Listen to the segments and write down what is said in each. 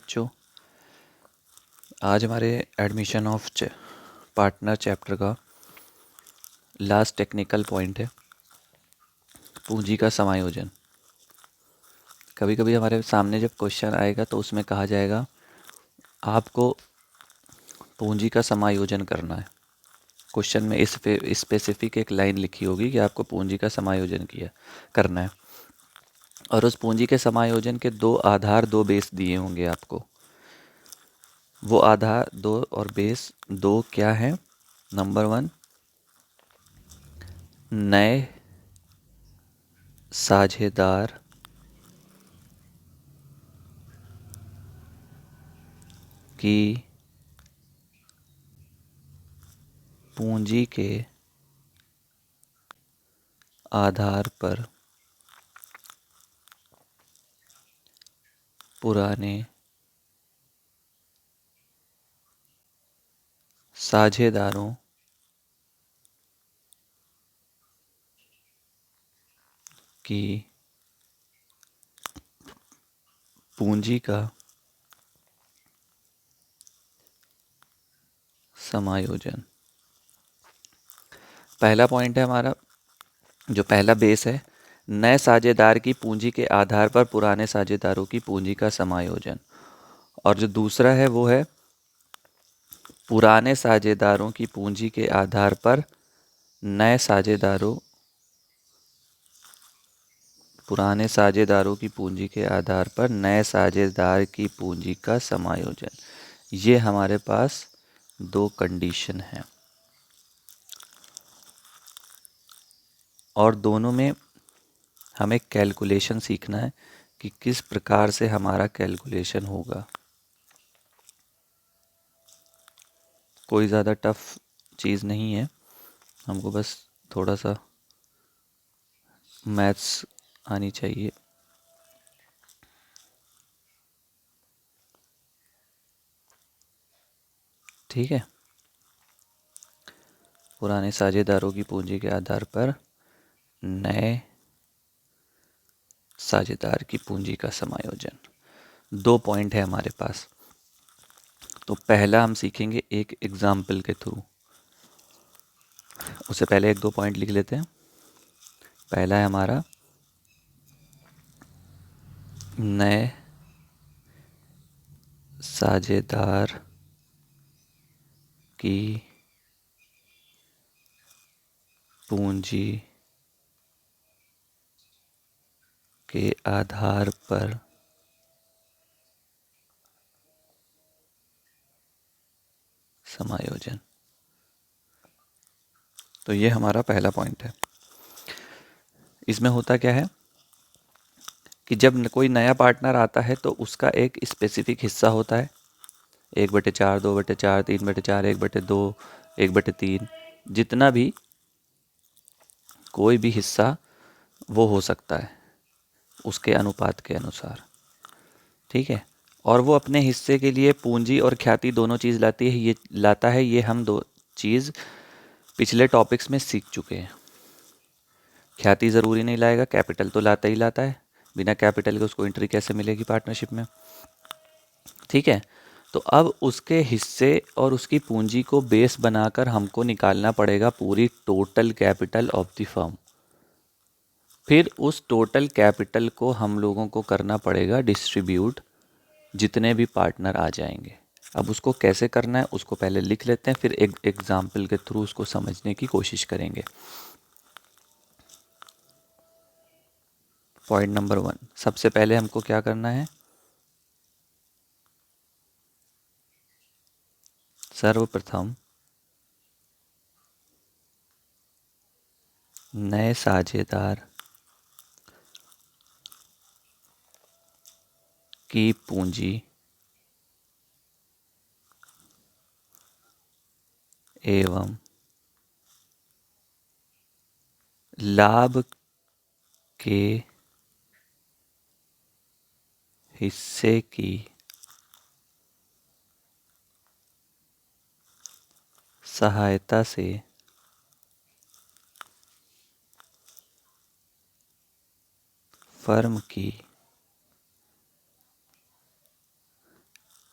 बच्चों, आज हमारे एडमिशन ऑफ पार्टनर चैप्टर का लास्ट टेक्निकल पॉइंट है पूंजी का समायोजन। कभी कभी हमारे सामने जब क्वेश्चन आएगा तो उसमें कहा जाएगा आपको पूंजी का समायोजन करना है। क्वेश्चन में इस पे स्पेसिफिक एक लाइन लिखी होगी कि आपको पूंजी का समायोजन करना है, और उस पूंजी के समायोजन के दो बेस दिए होंगे आपको। वो आधार दो और बेस दो क्या है? नंबर 1, नए साझेदार की पूंजी के आधार पर पुराने साझेदारों की पूंजी का समायोजन। पहला पॉइंट है हमारा, जो पहला बेस है, नए साझेदार की पूंजी के आधार पर पुराने साझेदारों की पूंजी का समायोजन। और जो दूसरा है वो है पुराने साझेदारों की पूंजी के आधार पर नए साझेदारों पुराने साझेदारों की पूंजी के आधार पर नए साझेदार की पूंजी का समायोजन। ये हमारे पास दो कंडीशन हैं, और दोनों में हमें कैलकुलेशन सीखना है कि किस प्रकार से हमारा कैलकुलेशन होगा। कोई ज़्यादा टफ चीज़ नहीं है, हमको बस थोड़ा सा मैथ्स आनी चाहिए। ठीक है, पुराने साझेदारों की पूंजी के आधार पर नए साझेदार की पूंजी का समायोजन। दो पॉइंट है हमारे पास। तो पहला हम सीखेंगे एक एग्जाम्पल के थ्रू। उससे पहले एक दो पॉइंट लिख लेते हैं। पहला है हमारा नए साझेदार की पूंजी के आधार पर समायोजन। तो ये हमारा पहला पॉइंट है। इसमें होता क्या है कि जब कोई नया पार्टनर आता है तो उसका एक स्पेसिफिक हिस्सा होता है, 1/4, 2/4, 3/4, 1/2, 1/3, जितना भी कोई भी हिस्सा वो हो सकता है उसके अनुपात के अनुसार। ठीक है, और वो अपने हिस्से के लिए पूंजी और ख्याति दोनों चीज़ लाता है। ये हम दो चीज़ पिछले टॉपिक्स में सीख चुके हैं। ख्याति ज़रूरी नहीं लाएगा, कैपिटल तो लाता ही लाता है। बिना कैपिटल के उसको एंट्री कैसे मिलेगी पार्टनरशिप में? ठीक है, तो अब उसके हिस्से और उसकी पूंजी को बेस बनाकर हमको निकालना पड़ेगा पूरी total capital of the firm. फिर उस टोटल कैपिटल को हम लोगों को करना पड़ेगा डिस्ट्रीब्यूट जितने भी पार्टनर आ जाएंगे। अब उसको कैसे करना है उसको पहले लिख लेते हैं, फिर एक एग्जाम्पल के थ्रू उसको समझने की कोशिश करेंगे। पॉइंट नंबर 1, सबसे पहले हमको क्या करना है? सर्वप्रथम नए साझेदार की पूंजी एवं लाभ के हिस्से की सहायता से फर्म की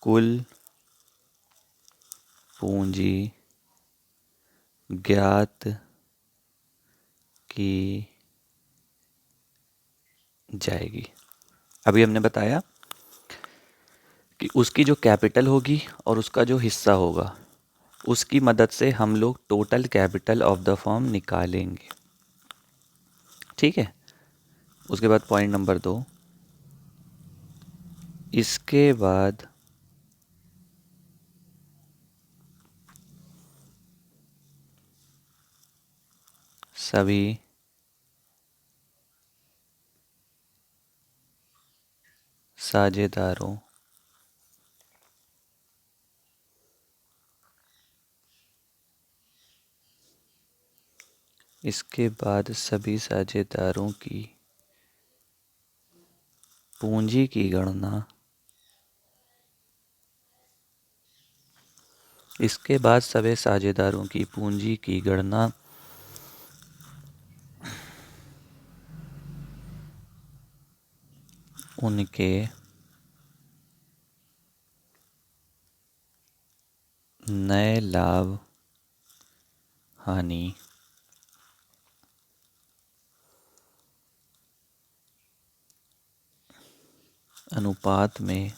कुल पूंजी ज्ञात की जाएगी। अभी हमने बताया कि उसकी जो कैपिटल होगी और उसका जो हिस्सा होगा उसकी मदद से हम लोग total capital of the firm निकालेंगे। ठीक है। उसके बाद पॉइंट नंबर 2, इसके बाद सभी साझेदारों इसके बाद सभी साझेदारों की पूंजी की गणना इसके बाद सभी साझेदारों की पूंजी की गणना उनके नए लाभ हानि अनुपात में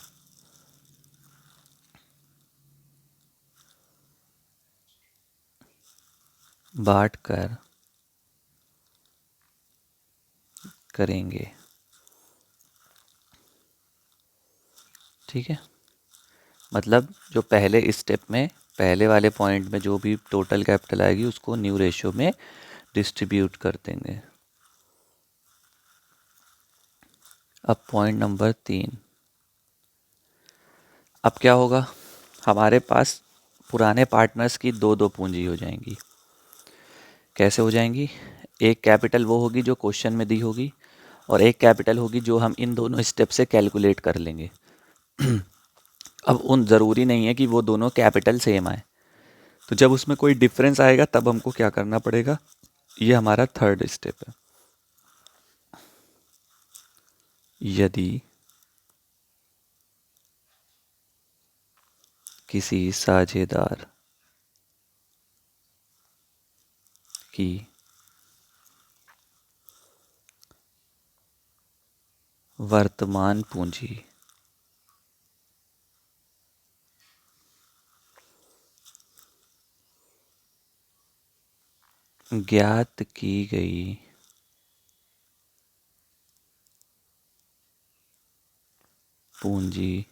बांटकर करेंगे। ठीक है। मतलब जो पहले स्टेप में पहले वाले पॉइंट में जो भी टोटल कैपिटल आएगी उसको न्यू रेशियो में डिस्ट्रीब्यूट कर देंगे। अब पॉइंट नंबर 3, अब क्या होगा, हमारे पास पुराने पार्टनर्स की दो दो पूंजी हो जाएंगी। कैसे हो जाएंगी? एक कैपिटल वो होगी जो क्वेश्चन में दी होगी और एक कैपिटल होगी जो हम इन दोनों स्टेप से कैलकुलेट कर लेंगे। अब उन ज़रूरी नहीं है कि वो दोनों कैपिटल सेम आए, तो जब उसमें कोई डिफरेंस आएगा तब हमको क्या करना पड़ेगा, ये हमारा थर्ड स्टेप है। यदि किसी साझेदार की वर्तमान पूंजी ज्ञात की गई पूंजी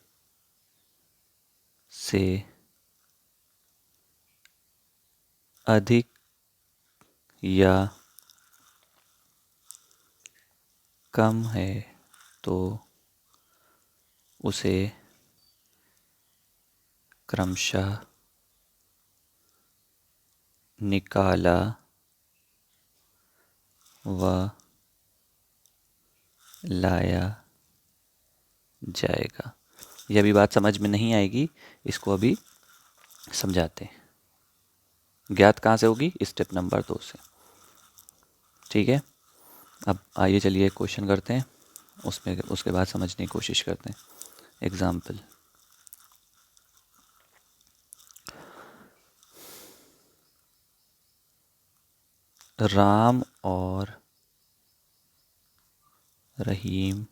से अधिक या कम है तो उसे क्रमशः निकाला व लाया जाएगा। यह भी बात समझ में नहीं आएगी, इसको अभी समझाते हैं। ज्ञात कहाँ से होगी? स्टेप नंबर 2 से। ठीक है। अब आइए चलिए एक क्वेश्चन करते हैं, उसमें उसके बाद समझने की कोशिश करते हैं। एग्जाम्पल, राम और रहीम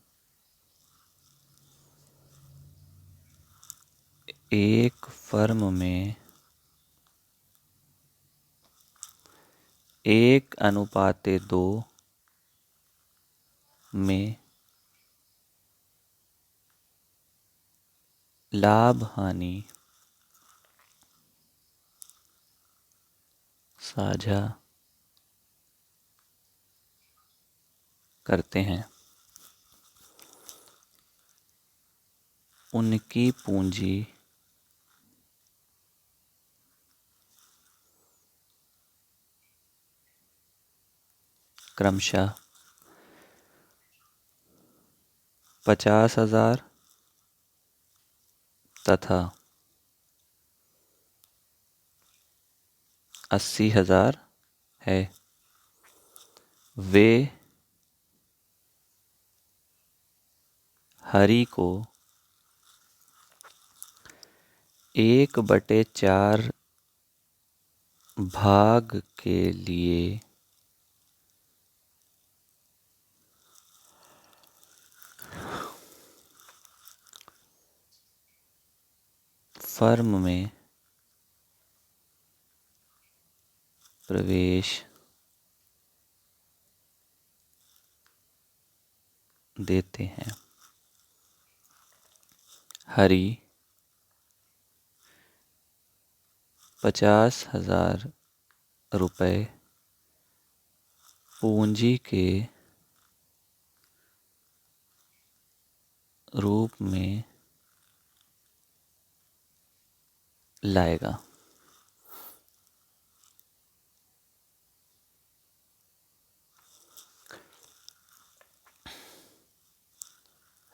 एक फर्म में 1:2 में लाभ हानि साझा करते हैं। उनकी पूंजी क्रमशः 50,000 तथा 80,000 है। वे हरि को 1/4 भाग के लिए फर्म में प्रवेश देते हैं। हरी 50,000 रुपये पूंजी के रूप में लाएगा।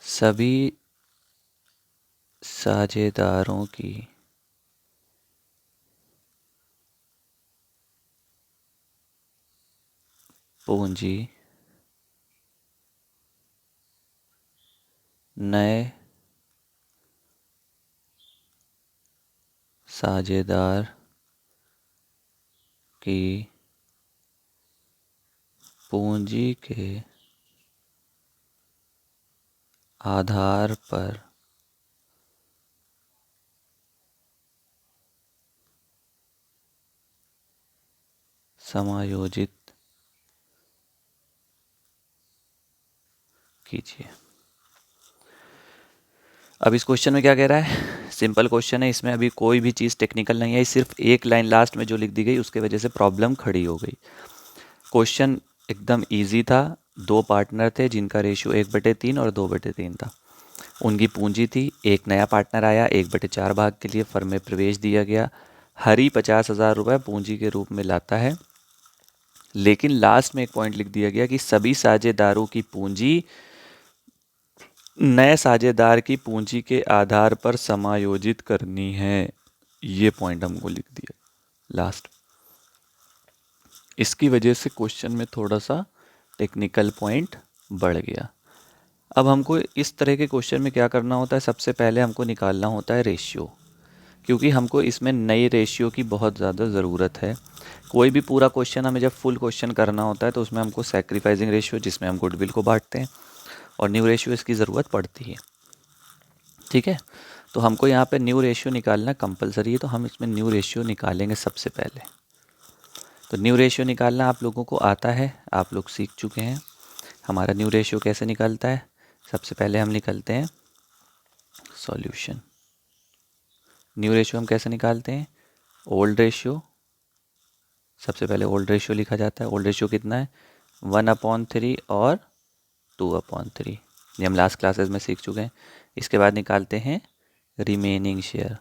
सभी साझेदारों की पूंजी नए साझेदार की पूंजी के आधार पर समायोजित कीजिए। अब इस क्वेश्चन में क्या कह रहा है? सिंपल क्वेश्चन है, इसमें अभी कोई भी चीज़ टेक्निकल नहीं है, सिर्फ एक लाइन लास्ट में जो लिख दी गई उसके वजह से प्रॉब्लम खड़ी हो गई। क्वेश्चन एकदम इजी था। दो पार्टनर थे जिनका रेशियो 1/3 और 2/3 था। उनकी पूंजी थी, एक नया पार्टनर आया, 1/4 भाग के लिए फर्म में प्रवेश दिया गया। हरी 50,000 रुपये पूंजी के रूप में लाता है, लेकिन लास्ट में एक पॉइंट लिख दिया गया कि सभी साझेदारों की पूंजी नए साझेदार की पूंजी के आधार पर समायोजित करनी है। ये पॉइंट हमको लिख दिया लास्ट। इसकी वजह से क्वेश्चन में थोड़ा सा टेक्निकल पॉइंट बढ़ गया। अब हमको इस तरह के क्वेश्चन में क्या करना होता है? सबसे पहले हमको निकालना होता है रेशियो, क्योंकि हमको इसमें नई रेशियो की बहुत ज़्यादा ज़रूरत है। कोई भी पूरा क्वेश्चन हमें जब फुल क्वेश्चन करना होता है तो उसमें हमको सैक्रिफाइसिंग रेशियो, जिसमें हम गुडविल को बांटते हैं, और न्यू रेशियो इसकी ज़रूरत पड़ती है। ठीक है, तो हमको यहाँ पे न्यू रेशियो निकालना कंपलसरी है, तो हम इसमें न्यू रेशियो निकालेंगे सबसे पहले। तो न्यू रेशियो निकालना आप लोगों को आता है, आप लोग सीख चुके हैं। हमारा न्यू रेशियो कैसे निकलता है? सबसे पहले हम निकलते हैं सॉल्यूशन। न्यू रेशियो हम कैसे निकालते हैं? ओल्ड रेशियो, सबसे पहले ओल्ड रेशियो लिखा जाता है। ओल्ड रेशियो कितना है? 1/3 और 2/3। ये हम लास्ट क्लासेस में सीख चुके हैं। इसके बाद निकालते हैं रिमेनिंग शेयर।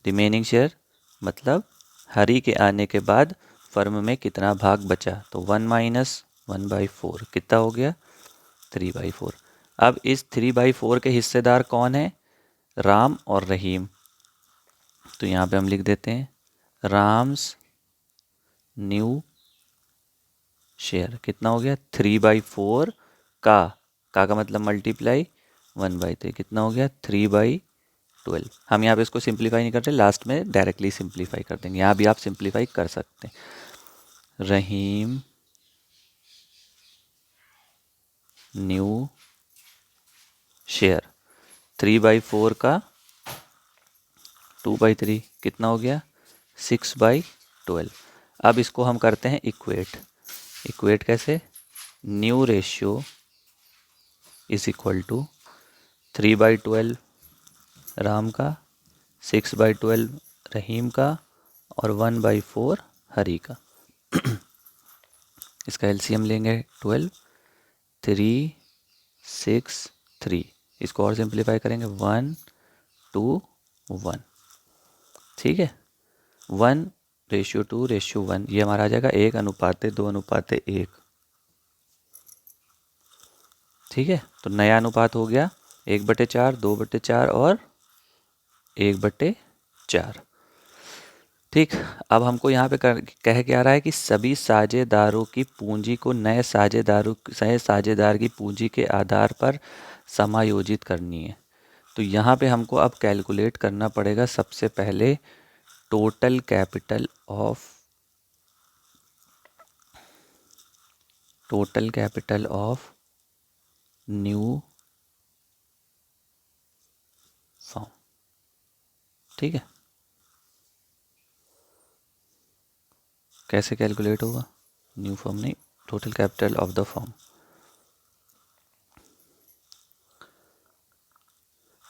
रिमेनिंग शेयर मतलब हरी के आने के बाद फर्म में कितना भाग बचा, तो 1 - 1/4 कितना हो गया? 3/4। अब इस 3/4 के हिस्सेदार कौन है? राम और रहीम। तो यहाँ पे हम लिख देते हैं राम्स न्यू शेयर। कितना हो गया? 3/4 का मतलब मल्टीप्लाई 1/3, कितना हो गया? 3/12। हम यहाँ पे इसको सिंप्लीफाई नहीं करते, लास्ट में डायरेक्टली सिंप्लीफाई कर देंगे। यहाँ भी आप सिंप्लीफाई कर सकते हैं। रहीम न्यू शेयर 3/4 का 2/3 कितना हो गया? 6/12। अब इसको हम करते हैं इक्वेट। इक्वेट कैसे? New ratio is equal to 3/12 Ram का, 6/12 रहीम का, और 1/4 हरी का। इसका एलसीएम लेंगे 12, 3, 6, 3। इसको और सिंप्लीफाई करेंगे 1, 2, 1। ठीक है, 1:2:1, ये हमारा आ जाएगा 1:2:1। ठीक है, तो नया अनुपात हो गया 1/4, 2/4 और 1/4। ठीक, अब हमको यहाँ पे कह के आ रहा है कि सभी साझेदारों की पूंजी को नए साझेदार की पूंजी के आधार पर समायोजित करनी है। तो यहाँ पे हमको अब कैलकुलेट करना पड़ेगा सबसे पहले total capital of new form. ठीक है, कैसे कैलकुलेट होगा? न्यू फॉर्म नहीं, total capital of the form.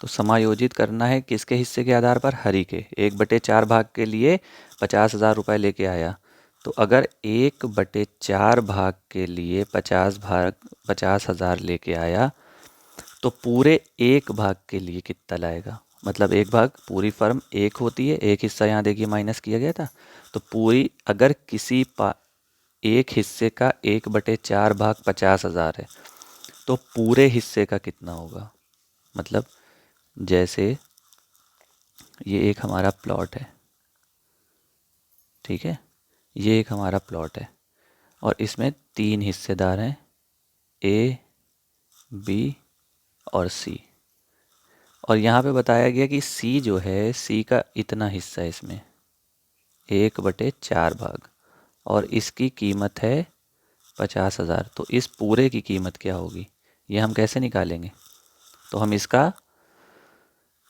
तो समायोजित करना है किसके हिस्से के आधार पर? हरि के। 1/4 भाग के लिए 50,000 रुपये लेके आया। तो अगर 1/4 भाग के लिए 50,000 लेके आया तो पूरे एक भाग के लिए कितना लाएगा? मतलब एक भाग, पूरी फर्म एक होती है, एक हिस्सा यहाँ देखिए माइनस किया गया था। तो पूरी, अगर किसी एक हिस्से का 1/4 भाग 50,000 है तो पूरे हिस्से का कितना होगा? मतलब जैसे ये एक हमारा प्लॉट है, ठीक है, ये एक हमारा प्लॉट है और इसमें 3 हिस्सेदार हैं, ए, बी और सी। और यहाँ पे बताया गया कि सी जो है, सी का इतना हिस्सा है इसमें 1/4 भाग, और इसकी कीमत है 50,000। तो इस पूरे की कीमत क्या होगी, ये हम कैसे निकालेंगे? तो हम इसका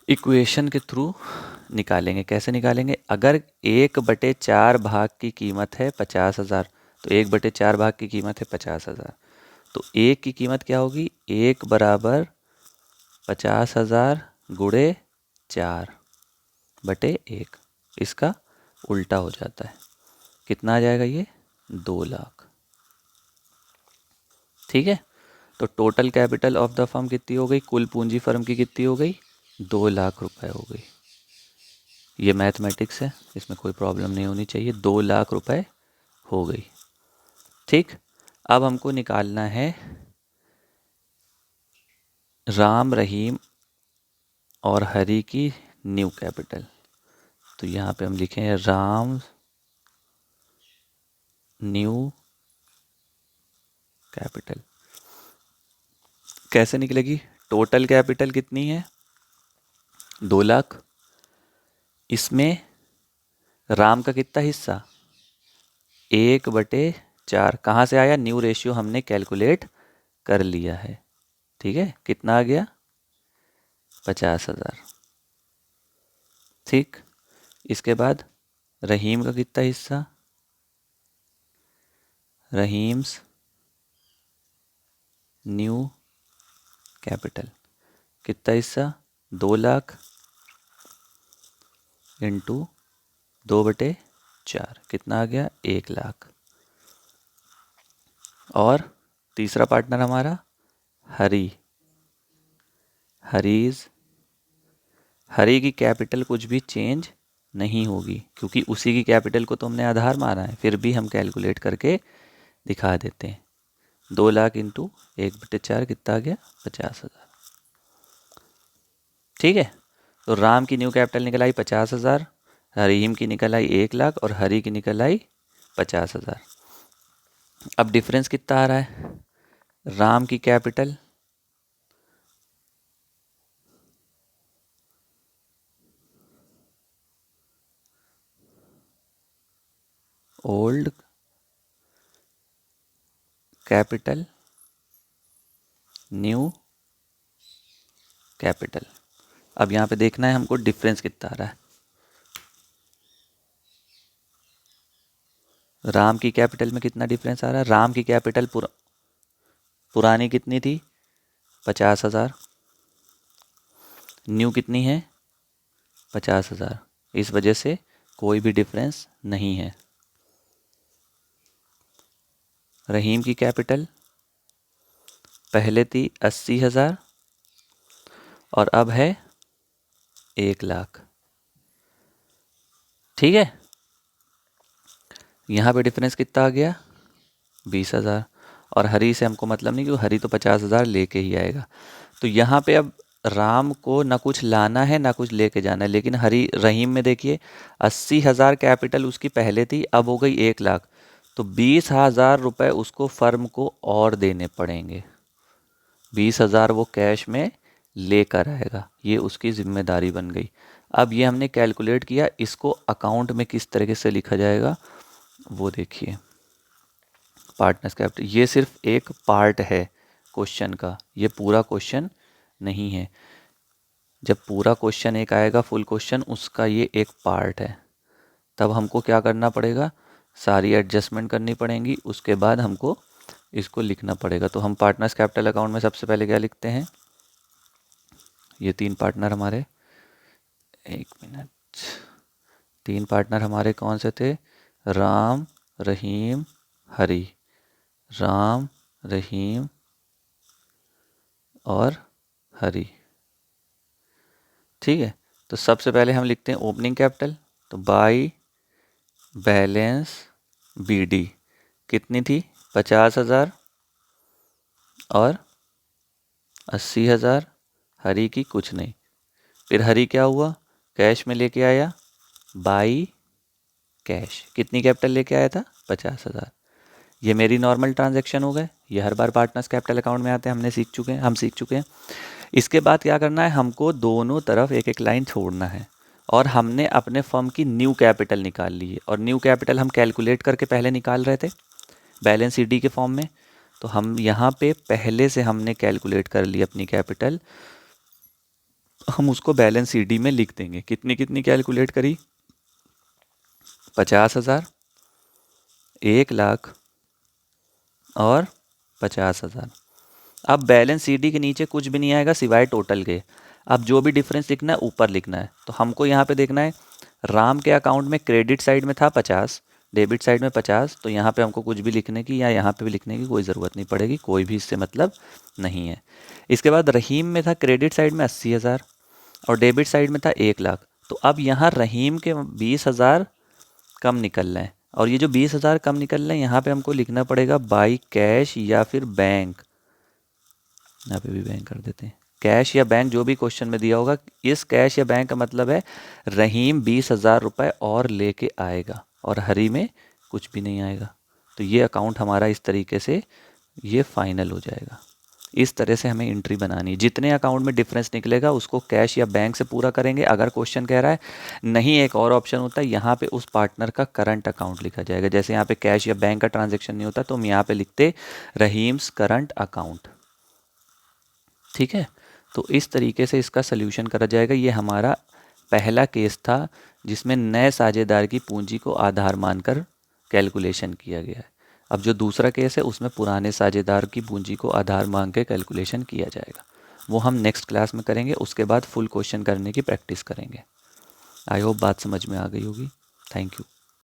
इक्वेशन के थ्रू निकालेंगे। कैसे निकालेंगे? अगर 1/4 भाग की कीमत है 50,000, तो 1/4 भाग की कीमत है 50,000, तो एक की कीमत क्या होगी? 1 बराबर 50,000 गुणे 4/1। इसका उल्टा हो जाता है, कितना आ जाएगा ये? 2 लाख। ठीक है, तो total capital of the firm कितनी हो गई? कुल पूंजी फर्म की कितनी हो गई? 2 लाख रुपए हो गई। ये मैथमेटिक्स है, इसमें कोई प्रॉब्लम नहीं होनी चाहिए। 2 लाख रुपए हो गई। ठीक, अब हमको निकालना है राम, रहीम और हरि की न्यू कैपिटल। तो यहाँ पे हम लिखें राम न्यू कैपिटल। कैसे निकलेगी? टोटल कैपिटल कितनी है? 2 लाख। इसमें राम का कितना हिस्सा? 1/4। कहाँ से आया? न्यू रेशियो हमने कैलकुलेट कर लिया है। ठीक है, कितना आ गया? 50,000। ठीक, इसके बाद रहीम का कितना हिस्सा? रहीम्स न्यू कैपिटल कितना हिस्सा? 2 लाख इंटू 2/4 कितना आ गया? 1 लाख। और तीसरा पार्टनर हमारा हरी। हरी की कैपिटल कुछ भी चेंज नहीं होगी क्योंकि उसी की कैपिटल को तो हमने आधार माना है, फिर भी हम कैलकुलेट करके दिखा देते हैं। 2 लाख इंटू 1/4 कितना आ गया? 50,000। ठीक है, तो राम की न्यू कैपिटल निकल आई 50,000, रहीम की निकल आई 1 लाख और हरी की निकल आई 50,000। अब डिफरेंस कितना आ रहा है? राम की capital old capital new capital. अब यहाँ पे देखना है हमको डिफरेंस कितना आ रहा है। राम की कैपिटल में कितना डिफरेंस आ रहा है? राम की कैपिटल पुरानी कितनी थी? 50,000। न्यू कितनी है? 50,000। इस वजह से कोई भी डिफरेंस नहीं है। रहीम की कैपिटल पहले थी 80,000 और अब है 1 लाख। ठीक है, यहाँ पे डिफरेंस कितना आ गया? 20,000। और हरी से हमको मतलब नहीं, क्योंकि हरी तो 50,000 लेके ही आएगा। तो यहाँ पे अब राम को ना कुछ लाना है ना कुछ लेके जाना है, लेकिन रहीम में देखिए 80,000 कैपिटल उसकी पहले थी, अब हो गई 1 लाख। तो 20,000 रुपये उसको फर्म को और देने पड़ेंगे। 20,000 वो कैश में लेकर आएगा, ये उसकी जिम्मेदारी बन गई। अब ये हमने कैलकुलेट किया, इसको अकाउंट में किस तरीके से लिखा जाएगा वो देखिए। पार्टनर्स कैपिटल ये सिर्फ एक पार्ट है क्वेश्चन का, ये पूरा क्वेश्चन नहीं है। जब पूरा क्वेश्चन एक आएगा फुल क्वेश्चन, उसका ये एक पार्ट है, तब हमको क्या करना पड़ेगा, सारी एडजस्टमेंट करनी पड़ेंगी, उसके बाद हमको इसको लिखना पड़ेगा। तो हम पार्टनर्स कैपिटल अकाउंट में सबसे पहले क्या लिखते हैं, ये 3 पार्टनर हमारे, 1 मिनट, 3 पार्टनर हमारे कौन से थे, राम, रहीम, हरी, राम, रहीम और हरी। ठीक है, तो सबसे पहले हम लिखते हैं ओपनिंग कैपिटल, तो बाई बैलेंस बीडी कितनी थी, 50,000 और 80,000, हरी की कुछ नहीं। फिर हरी क्या हुआ, कैश में लेके आया, बाई कैश, कितनी कैपिटल लेके आया था, 50,000। ये मेरी नॉर्मल ट्रांजैक्शन हो गए, ये हर बार पार्टनर्स कैपिटल अकाउंट में आते हैं, हम सीख चुके हैं। इसके बाद क्या करना है, हमको दोनों तरफ एक एक लाइन छोड़ना है, और हमने अपने फर्म की न्यू कैपिटल निकाल ली है, और न्यू कैपिटल हम कैलकुलेट करके पहले निकाल रहे थे बैलेंस शीट के फॉर्म में, तो हम यहाँ पे पहले से हमने कैलकुलेट कर ली अपनी कैपिटल, हम उसको बैलेंस शीट में लिख देंगे। कितनी कितनी कैलकुलेट करी, 50,000, 1,00,000 और 50,000। अब बैलेंस शीट के नीचे कुछ भी नहीं आएगा सिवाय टोटल के। अब जो भी डिफरेंस लिखना है ऊपर लिखना है। तो हमको यहाँ पे देखना है, राम के अकाउंट में क्रेडिट साइड में था 50, डेबिट साइड में 50, तो यहाँ पे हमको कुछ भी लिखने की या यहाँ पे भी लिखने की कोई ज़रूरत नहीं पड़ेगी, कोई भी इससे मतलब नहीं है। इसके बाद रहीम में था क्रेडिट साइड में 80,000 और डेबिट साइड में था 1,00,000। तो अब यहाँ रहीम के 20,000 कम निकल रहे हैं, और ये जो 20,000 कम निकल रहे हैं यहाँ पे हमको लिखना पड़ेगा बाई कैश या फिर बैंक, यहाँ पे भी बैंक कर देते हैं, कैश या बैंक जो भी क्वेश्चन में दिया होगा। इस कैश या बैंक का मतलब है रहीम 20,000 रुपये और लेके आएगा और हरी में कुछ भी नहीं आएगा। तो ये अकाउंट हमारा इस तरीके से ये फाइनल हो जाएगा। इस तरह से हमें एंट्री बनानी, जितने अकाउंट में डिफरेंस निकलेगा उसको कैश या बैंक से पूरा करेंगे। अगर क्वेश्चन कह रहा है नहीं, एक और ऑप्शन होता है, यहाँ पे उस पार्टनर का करंट अकाउंट लिखा जाएगा। जैसे यहाँ पे कैश या बैंक का ट्रांजेक्शन नहीं होता तो हम यहाँ पे लिखते रहीम्स करंट अकाउंट। ठीक है, तो इस तरीके से इसका सल्यूशन करा जाएगा। ये हमारा पहला केस था जिसमें नए साझेदार की पूंजी को आधार मानकर कैलकुलेशन किया गया है। अब जो दूसरा केस है उसमें पुराने साझेदार की पूंजी को आधार मान के कैलकुलेशन किया जाएगा, वो हम नेक्स्ट क्लास में करेंगे। उसके बाद फुल क्वेश्चन करने की प्रैक्टिस करेंगे। आई होप बात समझ में आ गई होगी। Thank you.